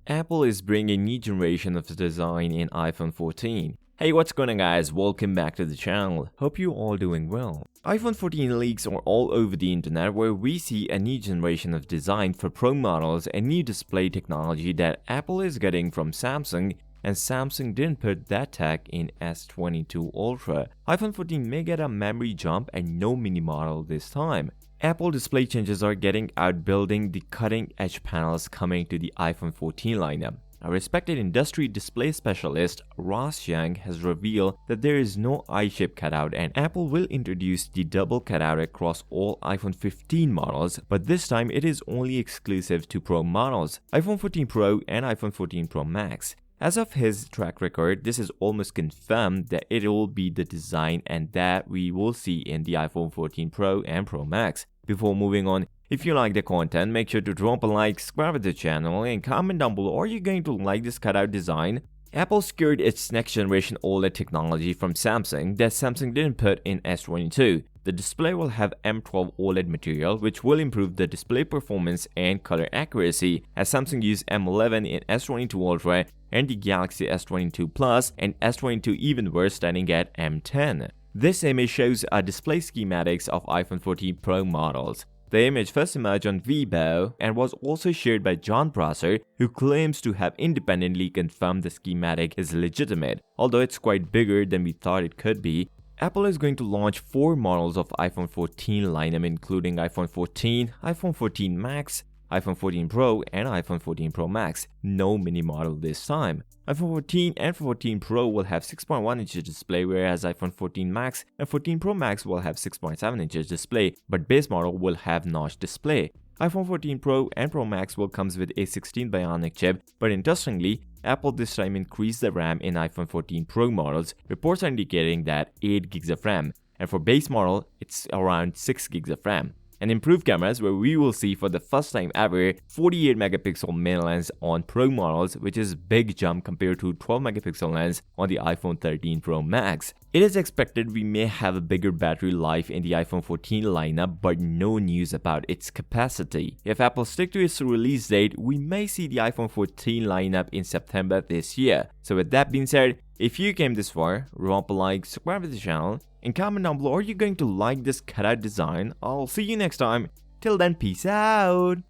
Apple is bringing a new generation of design in iPhone 14. Hey, what's going on guys, welcome back to the channel. Hope you're all doing well. iPhone 14 leaks are all over the internet where we see a new generation of design for Pro models and new display technology that Apple is getting from Samsung, and Samsung didn't put that tech in S22 Ultra. iPhone 14 may get a memory jump and no mini model this time. Apple display changes are getting outbuilding the cutting-edge panels coming to the iPhone 14 lineup. A respected industry display specialist, Ross Young, has revealed that there is no eye-shape cutout and Apple will introduce the double cutout across all iPhone 15 models, but this time it is only exclusive to Pro models, iPhone 14 Pro and iPhone 14 Pro Max. As of his track record, this is almost confirmed that it will be the design and that we will see in the iPhone 14 Pro and Pro Max. Before moving on, if you like the content, make sure to drop a like, subscribe to the channel, and comment down below, are you going to like this cutout design? Apple secured its next generation OLED technology from Samsung that Samsung didn't put in S22. The display will have M12 OLED material, which will improve the display performance and color accuracy, as Samsung used M11 in S22 Ultra and the Galaxy S22 Plus and S22 even worse, standing at M10. This image shows a display schematics of iPhone 14 Pro models. The image first emerged on Weibo and was also shared by John Prosser, who claims to have independently confirmed the schematic is legitimate, although it's quite bigger than we thought it could be. Apple is going to launch 4 models of iPhone 14 lineup, including iPhone 14, iPhone 14 Max, iPhone 14 Pro and iPhone 14 Pro Max. No mini model this time. iPhone 14 and 14 Pro will have 6.1 inches display, whereas iPhone 14 Max and 14 Pro Max will have 6.7 inches display, but base model will have notch display. iPhone 14 Pro and Pro Max will comes with a 16 Bionic chip, but interestingly, Apple this time increased the RAM in iPhone 14 Pro models, reports are indicating that 8 gigs of RAM, and for base model, it's around 6 gigs of RAM. And improved cameras, where we will see for the first time ever 48 megapixel main lens on Pro models, which is a big jump compared to 12 megapixel lens on the iPhone 13 Pro Max. It is expected we may have a bigger battery life in the iPhone 14 lineup, but no news about its capacity. If Apple stick to its release date, we may see the iPhone 14 lineup in September this year. So with that being said, if you came this far, drop a like, subscribe to the channel, and comment down below, are you going to like this cutout design? I'll see you next time. Till then, peace out.